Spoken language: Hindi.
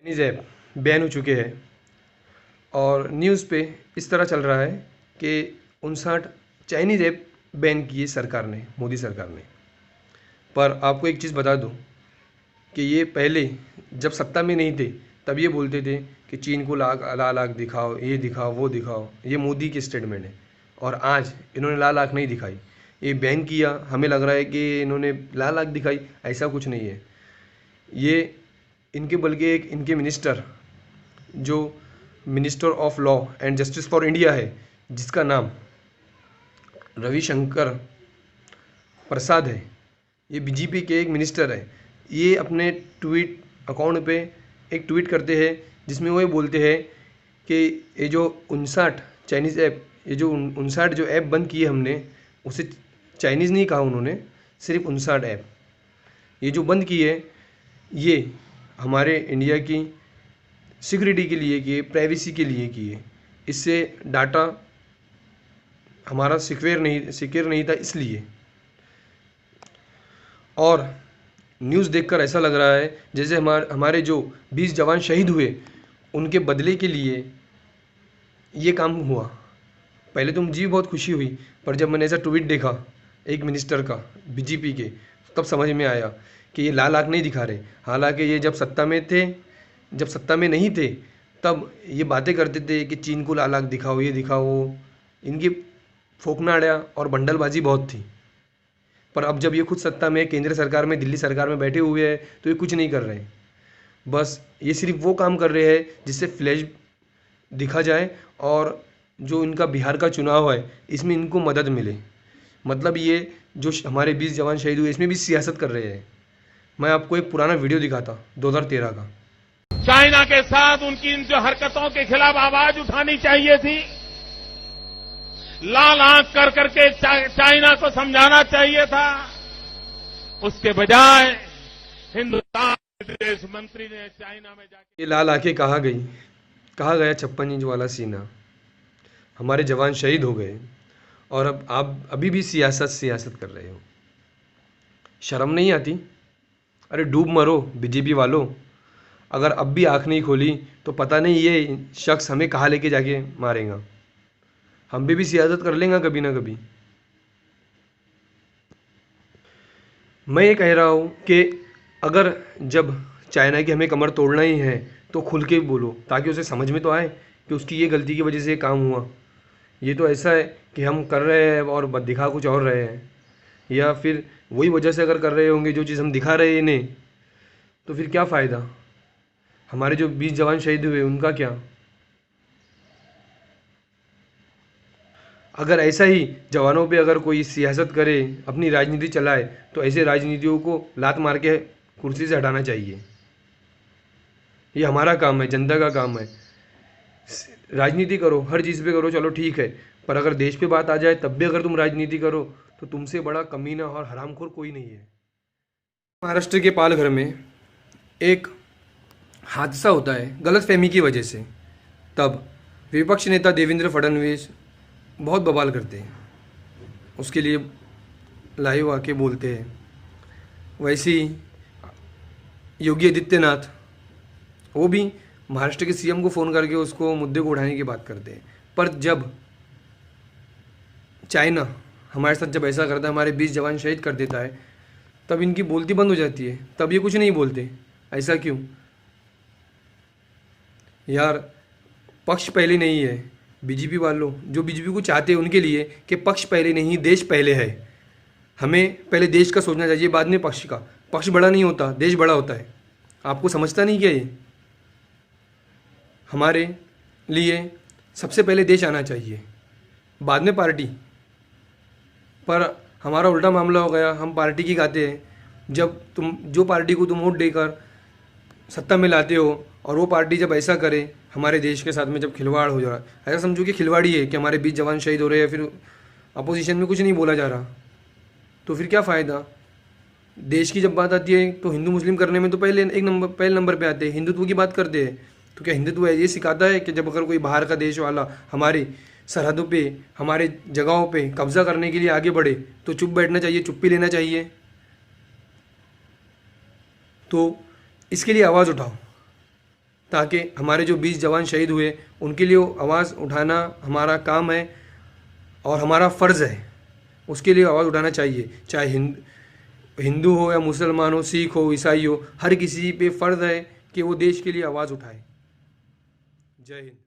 चाइनीज़ ऐप बैन हो चुके हैं और न्यूज़ पे इस तरह चल रहा है कि 59 चाइनीज़ ऐप बैन किए सरकार ने, मोदी सरकार ने। पर आपको एक चीज़ बता दूं कि ये पहले जब सत्ता में नहीं थे तब ये बोलते थे कि चीन को लाल आँख दिखाओ, ये दिखाओ, वो दिखाओ। ये मोदी की स्टेटमेंट है और आज इन्होंने लाल आँख नहीं दिखाई। ये बैन किया, हमें लग रहा है कि इन्होंने लाल आँख दिखाई, ऐसा कुछ नहीं है। ये इनके बल्कि एक इनके मिनिस्टर जो minister of law and justice for India है, जिसका नाम रविशंकर प्रसाद है, ये बीजेपी के एक मिनिस्टर है। ये अपने ट्वीट अकाउंट पे एक ट्वीट करते हैं जिसमें वो ये बोलते हैं कि ये जो 59 चाइनीज़ ऐप, ये जो 59 जो ऐप बंद किए हमने, उसे चाइनीज़ नहीं कहा उन्होंने, सिर्फ 59 ऐप ये जो बंद किए, ये हमारे इंडिया की सिक्योरिटी के लिए किए, प्राइवेसी के लिए किए। इससे डाटा हमारा सिक्योर नहीं था इसलिए। और न्यूज़ देखकर ऐसा लग रहा है जैसे हमारे जो 20 जवान शहीद हुए उनके बदले के लिए ये काम हुआ। पहले तो मुझे भी बहुत खुशी हुई, पर जब मैंने ऐसा ट्वीट देखा एक मिनिस्टर का बीजेपी के, तब समझ में आया कि ये लाल आँख नहीं दिखा रहे। हालांकि ये जब सत्ता में थे, जब सत्ता में नहीं थे तब ये बातें करते थे कि चीन को लाल आँख दिखाओ, ये दिखाओ, वो। इनकी फोकनाड़ियाँ और बंडलबाजी बहुत थी। पर अब जब ये खुद सत्ता में, केंद्र सरकार में, दिल्ली सरकार में बैठे हुए हैं तो ये कुछ नहीं कर रहे हैं। बस ये सिर्फ वो काम कर रहे हैं जिससे फ्लैश दिखा जाए और जो इनका बिहार का चुनाव है इसमें इनको मदद मिले। मतलब ये जो हमारे 20 जवान शहीद हुए इसमें भी सियासत कर रहे हैं। मैं आपको एक पुराना वीडियो दिखाता 2013 का। चाइना के साथ उनकी इन जो हरकतों के खिलाफ आवाज उठानी चाहिए थी, लाल आंख कर करके चाइना को समझाना चाहिए था। उसके बजाय हिंदुस्तान के विदेश मंत्री ने चाइना में जाके ये लाल आंखें कहाँ गई? कहाँ गया 56 इंच वाला सीना? हमारे जवान शहीद हो गए और अब आप अभी भी सियासत कर रहे हो। शर्म नहीं आती? अरे डूब मरो बीजेपी वालों। अगर अब भी आँख नहीं खोली तो पता नहीं ये शख्स हमें कहाँ लेके जाके मारेगा। हम भी सियासत कर लेंगे कभी ना कभी। मैं ये कह रहा हूँ कि अगर जब चाइना की हमें कमर तोड़ना ही है तो खुल के बोलो, ताकि उसे समझ में तो आए कि उसकी ये गलती की वजह से ये काम हुआ। ये तो ऐसा है कि हम कर रहे हैं और दिखा कुछ और रहे हैं, या फिर वही वजह से अगर कर रहे होंगे जो चीज़ हम दिखा रहे हैं इन्हें, तो फिर क्या फ़ायदा? हमारे जो 20 जवान शहीद हुए उनका क्या? अगर ऐसा ही जवानों पे अगर कोई सियासत करे, अपनी राजनीति चलाए, तो ऐसे राजनीतियों को लात मार के कुर्सी से हटाना चाहिए। ये हमारा काम है, जनता का काम है। राजनीति करो, हर चीज़ पे करो, चलो ठीक है, पर अगर देश पे बात आ जाए तब भी अगर तुम राजनीति करो तो तुमसे बड़ा कमीना और हरामखोर कोई नहीं है। महाराष्ट्र के पालघर में एक हादसा होता है गलतफहमी की वजह से। तब विपक्ष नेता देवेंद्र फडणवीस बहुत बवाल करते हैं, उसके लिए लाइव आके बोलते हैं। वैसे ही योगी आदित्यनाथ, वो भी महाराष्ट्र के सीएम को फ़ोन करके उसको मुद्दे को उठाने की बात करते हैं। पर जब चाइना हमारे साथ जब ऐसा करता है, हमारे 20 जवान शहीद कर देता है, तब इनकी बोलती बंद हो जाती है। तब ये कुछ नहीं बोलते। ऐसा क्यों यार? पक्ष पहले नहीं है। बीजेपी वालों जो बीजेपी को चाहते हैं उनके लिए कि पक्ष पहले नहीं, देश पहले है। हमें पहले देश का सोचना चाहिए, बाद में पक्ष का। पक्ष बड़ा नहीं होता, देश बड़ा होता है। आपको समझता नहीं क्या? ये हमारे लिए सबसे पहले देश आना चाहिए, बाद में पार्टी। पर हमारा उल्टा मामला हो गया, हम पार्टी की गाते हैं। जब तुम जो पार्टी को तुम वोट देकर सत्ता में लाते हो और वो पार्टी जब ऐसा करे हमारे देश के साथ में, जब खिलवाड़ हो जा रहा है, ऐसा समझो कि खिलवाड़ी है कि हमारे 20 जवान शहीद हो रहे हैं, फिर अपोजिशन में कुछ नहीं बोला जा रहा, तो फिर क्या फ़ायदा? देश की जब बात आती है तो हिंदू मुस्लिम करने में तो पहले नंबर पे आते हैं, हिंदुत्व की बात करते हैं। तो क्या हिंदुत्व ये सिखाता है कि जब अगर कोई बाहर का देश वाला हमारी सरहदों पे, हमारे जगहों पे कब्जा करने के लिए आगे बढ़े तो चुप बैठना चाहिए, चुप्पी लेना चाहिए? तो इसके लिए आवाज़ उठाओ। ताकि हमारे जो 20 जवान शहीद हुए उनके लिए आवाज़ उठाना हमारा काम है और हमारा फ़र्ज़ है, उसके लिए आवाज़ उठाना चाहिए। चाहे हिंदू हो या मुसलमान हो, सिख हो, ईसाई हो, हर किसी पे फ़र्ज़ है कि वो देश के लिए आवाज़ उठाए। जय हिंद।